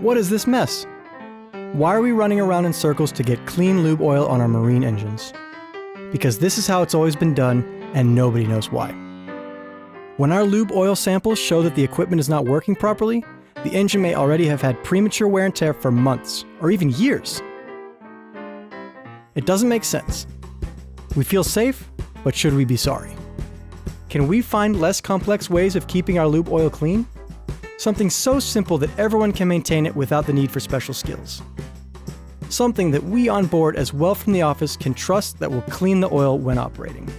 What is this mess? Why are we running around in circles to get clean lube oil on our marine engines? Because this is how it's always been done, and nobody knows why. When our lube oil samples show that the equipment is not working properly, the engine may already have had premature wear and tear for months, or even years. It doesn't make sense. We feel safe, but should we be sorry? Can we find less complex ways of keeping our lube oil clean? Something so simple that everyone can maintain it without the need for special skills. Something that we on board as well from the office can trust that will clean the oil when operating.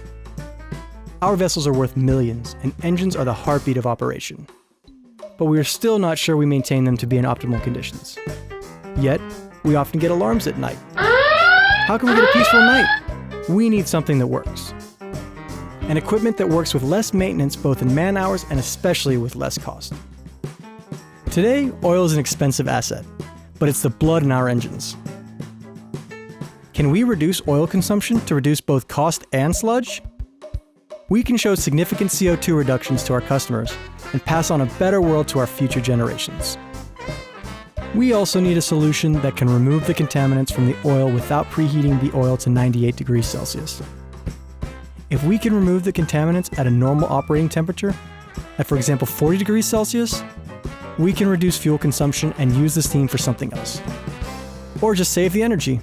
Our vessels are worth millions, and engines are the heartbeat of operation. But we are still not sure we maintain them to be in optimal conditions. Yet, we often get alarms at night. How can we get a peaceful night? We need something that works. And equipment that works with less maintenance both in man hours and especially with less cost. Today, oil is an expensive asset, but it's the blood in our engines. Can we reduce oil consumption to reduce both cost and sludge? We can show significant CO2 reductions to our customers and pass on a better world to our future generations. We also need a solution that can remove the contaminants from the oil without preheating the oil to 98 degrees Celsius. If we can remove the contaminants at a normal operating temperature, at for example 40 degrees Celsius, we can reduce fuel consumption and use the steam for something else. Or just save the energy.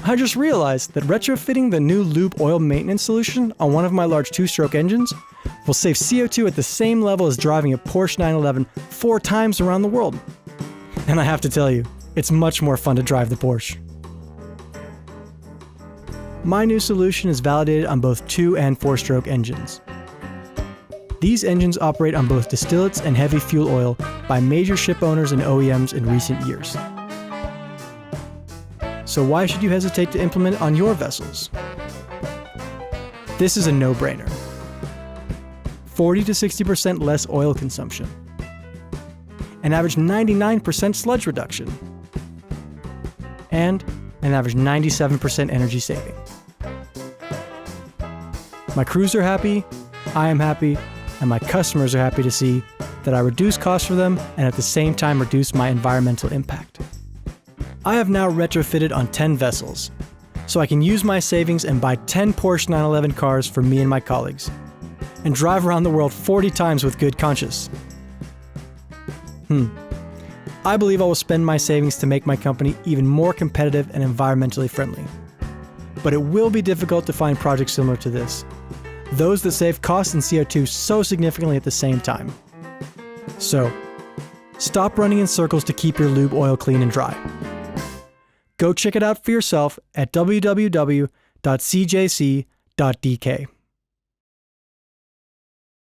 I just realized that retrofitting the new lube oil maintenance solution on one of my large two-stroke engines will save CO2 at the same level as driving a Porsche 911 4 times around the world. And I have to tell you, it's much more fun to drive the Porsche. My new solution is validated on both 2- and 4-stroke engines. These engines operate on both distillates and heavy fuel oil by major ship owners and OEMs in recent years. So why should you hesitate to implement it on your vessels? This is a no-brainer. 40 to 60% less oil consumption. An average 99% sludge reduction. And an average 97% energy saving. My crews are happy, I am happy, and my customers are happy to see that I reduce costs for them and at the same time reduce my environmental impact. I have now retrofitted on 10 vessels, so I can use my savings and buy 10 Porsche 911 cars for me and my colleagues, and drive around the world 40 times with good conscience. I believe I will spend my savings to make my company even more competitive and environmentally friendly. But it will be difficult to find projects similar to this, those that save costs and CO2 so significantly at the same time. So, stop running in circles to keep your lube oil clean and dry. Go check it out for yourself at www.cjc.dk.